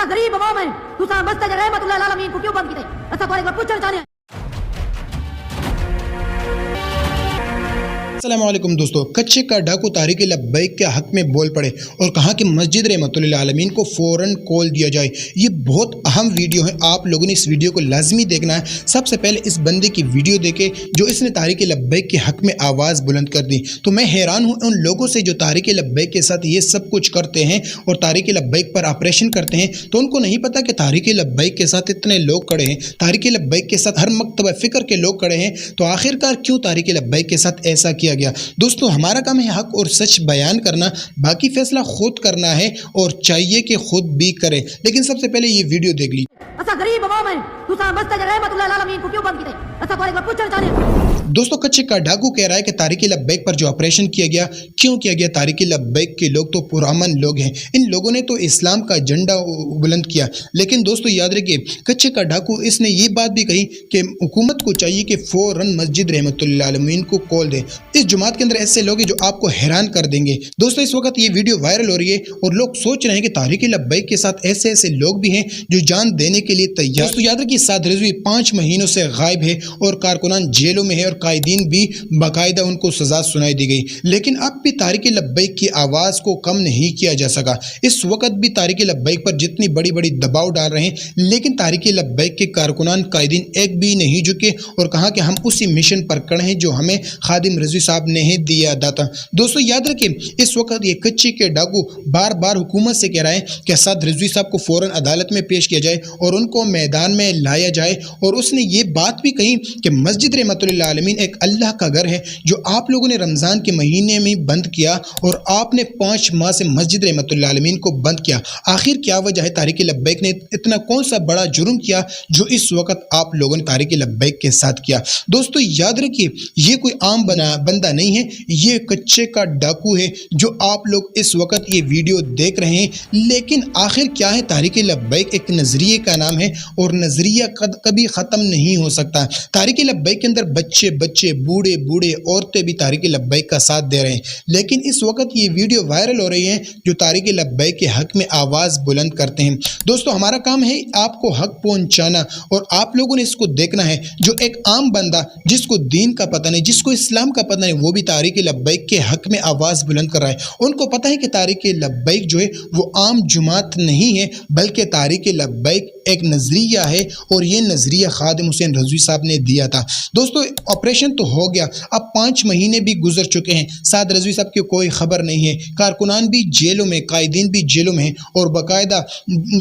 غریب عوام ہیں تساں مسجد رحمت اللہ العالمین کو کیوں بند کیتے اسا تھوڑے کو پوچھنا چاہتے ہیں. السلام علیکم دوستو. کچے کا ڈاکو تحریک لبیک کے حق میں بول پڑے اور کہا کہ مسجد رحمت اللہ العالمین کو فوراً کال دیا جائے. یہ بہت اہم ویڈیو ہے, آپ لوگوں نے اس ویڈیو کو لازمی دیکھنا ہے. سب سے پہلے اس بندے کی ویڈیو دیکھے جو اس نے تحریک لبیک کے حق میں آواز بلند کر دی. تو میں حیران ہوں ان لوگوں سے جو تحریک لبیک کے ساتھ یہ سب کچھ کرتے ہیں اور تحریک لبیک پر آپریشن کرتے ہیں, تو ان کو نہیں پتا کہ تحریک لبیک کے ساتھ اتنے لوگ کھڑے ہیں, تحریک لبیک کے ساتھ ہر مکتبہ فکر کے لوگ کھڑے ہیں. تو آخرکار کیوں تحریک لبیک کے ساتھ ایسا کیا گیا؟ دوستو ہمارا کام ہے حق اور سچ بیان کرنا, باقی فیصلہ خود کرنا ہے اور چاہیے کہ خود بھی کرے. لیکن سب سے پہلے یہ ویڈیو دیکھ لی. اسا غریب عوام ہیں تساں مسجد رحمت اللہ العالمین کو کیوں بند کیتے اسا تھوڑے کو پوچھنا چاہتے ہیں. دوستو کچے کا ڈاکو کہہ رہا ہے کہ تحریک لبیک پر جو آپریشن کیا گیا, کیوں کیا گیا؟ تحریک لبیک کے لوگ تو پرامن لوگ ہیں, ان لوگوں نے تو اسلام کا جھنڈا بلند کیا. لیکن دوستو یاد رکھیے, کچے کا ڈاکو اس نے یہ بات بھی کہی کہ حکومت کو چاہیے کہ فوراً مسجد رحمت اللہ العالمین کو کال دے. اس جماعت کے اندر ایسے لوگ ہیں جو آپ کو حیران کر دیں گے. دوستو اس وقت یہ ویڈیو وائرل ہو رہی ہے اور لوگ سوچ رہے ہیں کہ تحریک لبیک کے ساتھ ایسے ایسے لوگ بھی ہیں جو جان دینے کے لیے تیار. دوستو یاد رکھیے, سعد رضوی 5 مہینوں سے غائب ہے اور کارکنان جیلوں میں ہے اور قائدین بھی باقاعدہ ان کو سزا سنائی دی گئی. لیکن اب بھی تحریک لبیک کی آواز کو کم نہیں کیا جا سکا. اس وقت بھی تحریک لبیک پر جتنی بڑی بڑی دباؤ ڈال رہے ہیں, لیکن تحریک لبیک کے کارکنان قائدین ایک بھی نہیں جھکے اور کہا کہ ہم اسی مشن پر کڑے ہیں جو ہمیں خادم رضوی صاحب نے دیا تھا. دوستو یاد رکھیں, اس وقت یہ کچے کے ڈاکو بار بار حکومت سے کہہ رہا ہے کہ سعد رضوی صاحب کو فوراً عدالت میں پیش کیا جائے اور ان کو میدان میں لایا جائے. اور اس نے یہ بات بھی کہی کہ مسجد رحمت اللہ العالمین ایک اللہ کا گھر ہے جو آپ لوگوں نے رمضان کے مہینے میں بند کیا اور آپ نے 5 ماہ سے مسجد رحمت اللہ العالمین کو بند کیا. آخر کیا وجہ ہے؟ تحریک لبیک نے اتنا کون سا بڑا جرم کیا جو اس وقت آپ لوگوں نے تحریک لبیک کے ساتھ کیا؟ دوستو یاد رکھیے, یہ کوئی عام بندہ نہیں ہے, یہ کچے کا ڈاکو ہے جو آپ لوگ اس وقت یہ ویڈیو دیکھ رہے ہیں. لیکن آخر کیا ہے؟ تحریک لبیک ایک نظریے کا نام ہے اور نظریہ کبھی ختم نہیں ہو سکتا. تحریک لبیک کے اندر بچے بوڑھے عورتیں بھی تحریک لبیک کا ساتھ دے رہے ہیں. لیکن اس وقت یہ ویڈیو وائرل ہو رہی ہے جو تحریک لبیک کے حق میں آواز بلند کرتے ہیں. دوستو ہمارا کام ہے آپ کو حق پہنچانا اور آپ لوگوں نے اس کو دیکھنا ہے. جو ایک عام بندہ جس کو دین کا پتہ نہیں, جس کو اسلام کا پتہ نہیں, وہ بھی تحریک لبیک کے حق میں آواز بلند کر رہا ہے. ان کو پتہ ہے کہ تحریک لبیک جو ہے وہ عام جماعت نہیں ہے, بلکہ تحریک لبیک ایک نظریہ ہے اور یہ نظریہ خادم حسین رضوی صاحب نے دیا تھا. دوستو آپریشن تو ہو گیا, اب 5 مہینے بھی گزر چکے ہیں, سعد رضوی صاحب کی کوئی خبر نہیں ہے, کارکنان بھی جیلوں میں, قائدین بھی جیلوں میں ہیں اور باقاعدہ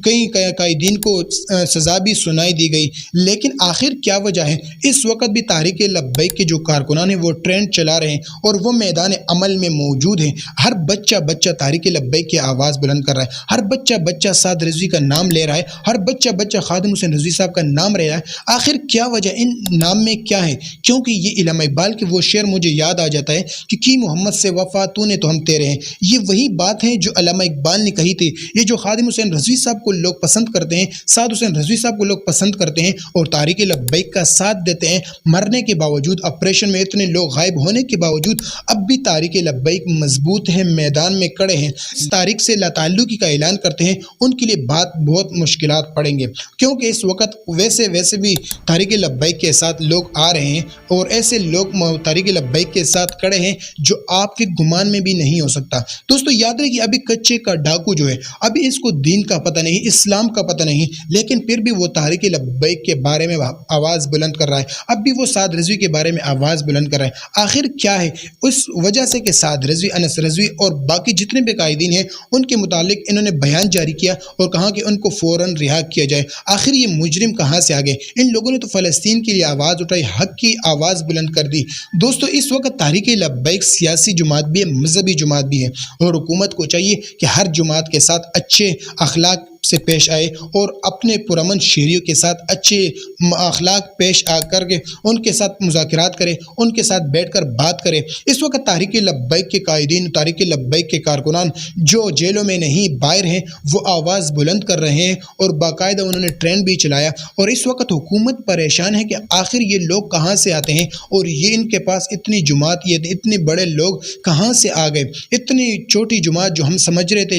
کئی قائدین کو سزا بھی سنائی دی گئی. لیکن آخر کیا وجہ ہے؟ اس وقت بھی تحریک لبیک کے جو کارکنان ہیں وہ ٹرینڈ چلا رہے ہیں اور وہ میدان عمل میں موجود ہیں. ہر بچہ تحریک لبیک کی آواز بلند کر رہا ہے, ہر بچہ سعد رضوی کا نام لے رہا ہے, ہر بچہ خادم حسین رضوی صاحب کا نام لے رہا ہے. آخر کیا وجہ؟ ان نام میں کیا ہے؟ کیونکہ یہ علامہ اقبال کے وہ شعر مجھے یاد آ جاتا ہے کہ کی محمد سے وفا تو نے تو ہم تیرے ہیں. یہ وہی بات ہے جو علامہ اقبال نے کہی تھی. یہ جو خادم حسین رضوی صاحب کو لوگ پسند کرتے ہیں, سعد حسین رضوی صاحب کو لوگ پسند کرتے ہیں اور تحریک لبیک کا ساتھ دیتے ہیں, مرنے کے باوجود, آپریشن میں اتنے لوگ غائب ہونے کے باوجود اب بھی تحریک لبیک مضبوط ہیں, میدان میں کڑے ہیں, تاریخ سے لا تعلقی کا اعلان کرتے ہیں. ان کے لیے بہت مشکلات پڑیں گے کیونکہ اس وقت ویسے بھی تحریک لبیک کے ساتھ لوگ آ رہے ہیں اور ایسے لوگ تحریک لبیک کے ساتھ کڑے ہیں جو آپ کے گمان میں بھی نہیں ہو سکتا. دوستو یاد رکھیے, ابھی کچے کا ڈاکو جو ہے, ابھی اس کو دین کا پتہ نہیں, اسلام کا پتہ نہیں, لیکن پھر بھی وہ تحریک لبیک کے بارے میں آواز بلند کر رہا ہے. اب بھی وہ سعد رضوی کے بارے میں آواز بلند کر رہا ہے. آخر کیا ہے؟ اس وجہ سے کہ سعد رضوی, انس رضوی اور باقی جتنے بھی قائدین ہیں ان کے متعلق انہوں نے بیان جاری کیا اور کہا کہ ان کو فوراً رہا کیا جائے. آخر یہ مجرم کہاں سے آ گئے؟ ان لوگوں نے تو فلسطین کے لیے آواز اٹھائی, حق کی آواز بلند کر دی. دوستو اس وقت تحریک لبیک سیاسی جماعت بھی ہے, مذہبی جماعت بھی ہے اور حکومت کو چاہیے کہ ہر جماعت کے ساتھ اچھے اخلاق سے پیش آئے اور اپنے پرامن شہریوں کے ساتھ اچھے اخلاق پیش آ کر کے ان کے ساتھ مذاکرات کرے, ان کے ساتھ بیٹھ کر بات کرے. اس وقت تحریک لبیک کے قائدین, تحریک لبیک کے کارکنان جو جیلوں میں نہیں باہر ہیں, وہ آواز بلند کر رہے ہیں اور باقاعدہ انہوں نے ٹرین بھی چلایا. اور اس وقت حکومت پریشان ہے کہ آخر یہ لوگ کہاں سے آتے ہیں اور یہ ان کے پاس اتنی جماعت, یہ اتنے بڑے لوگ کہاں سے آ گئے. اتنی چھوٹی جماعت جو ہم سمجھ رہے تھے,